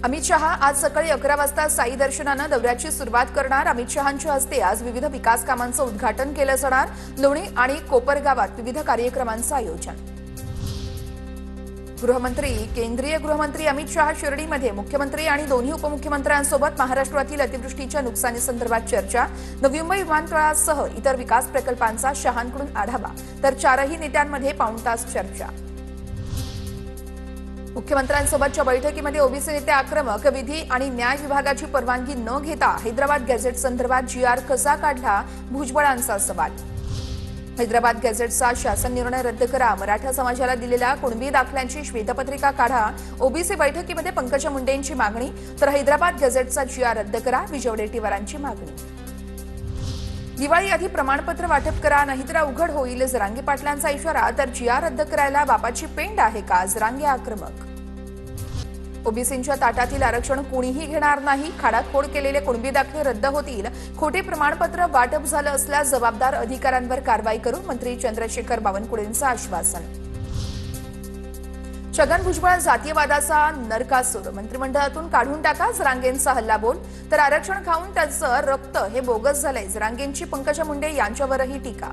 अमित शहा आज सकाळी 11 वाजता साई दर्शनानं दौऱ्याची सुरुवात करणार। अमित शहांच्या हस्ते आज विविध विकास कामांचं उद्घाटन केलं जाणार। लोणी आणि कोपरगावात विविध कार्यक्रमांचं आयोजन। केंद्रीय गृहमंत्री अमित शहा शिर्डीमध्ये मुख्यमंत्री आणि दोन्ही उपमुख्यमंत्र्यांसोबत महाराष्ट्रातील अतिवृष्टीच्या नुकसानीसंदर्भात चर्चा। नवी मुंबई विमानतळासह इतर विकास प्रकल्पांचा शहांकडून आढावा, तर चारही नेत्यांमध्ये पाऊण तास चर्चा। मुख्यमंत्र्यांसोबतच्या बैठकीमध्ये ओबीसी नेते आक्रमक। विधी आणि न्याय विभागाची परवानगी न घेता हैदराबाद गॅझेट संदर्भात जीआर कसा काढला, भुजबळांचा सवाल। हैदराबाद गॅझेटचा शासन निर्णय रद्द करा, मराठा समाजाला दिलेल्या कुणबी दाखल्यांची श्वेतपत्रिका काढा। ओबीसी बैठकीमध्ये पंकजा मुंडेंची मागणी, तर हैदराबाद गॅझेटचा जीआर रद्द करा, विजवडेट्टीवारांची मागणी। दिवाळी आधी प्रमाणपत्र वाटप करा, नाहीतर अवघड होईल, जरांगे पाटलांचा इशारा। तर जीआर रद्द करायला बापाची पेंड आहे का, जरांगे आक्रमक। ओबीसींच्या ताटातील आरक्षण कोणीही घेणार नाही, खाडाखोड केलेले कुणबी दाखले रद्द होतील। खोटे प्रमाणपत्र वाटप झालं असल्यास जबाबदार अधिकाऱ्यांवर कारवाई करू, मंत्री चंद्रशेखर बावनकुळेंचं आश्वासन। छगन भुजबळ जातीयवादाचा नरकासूर, मंत्रिमंडळातून काढून टाका, जरांगेंचा हल्लाबोल। तर आरक्षण खाऊन त्याचं रक्त हे बोगस झालंय, जरांगेंची पंकजा मुंडे यांच्यावरही टीका।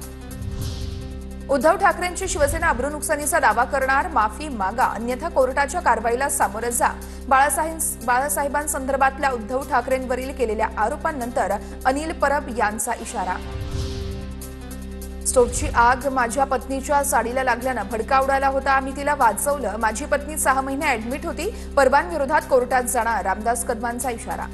उद्धव ठाकरेंची शिवसेना अब्रूनुकसानीचा दावा करणार, माफी मागा अन्यथा कोर्टाच्या कारवाईला सामोरं जा। बाळासाहेबांसंदर्भातल्या उद्धव ठाकरेंवरील केलेल्या आरोपांनंतर अनिल परब यांचा इशारा। स्टोव्हची आग माझ्या पत्नीच्या साडीला लागल्यानं भडका उडाला होता, मी तिला वाचवलं। माझी पत्नी 6 महिने ऍडमिट होती, परबांविरोधात कोर्टात जाणार, रामदास कदमांचा इशारा।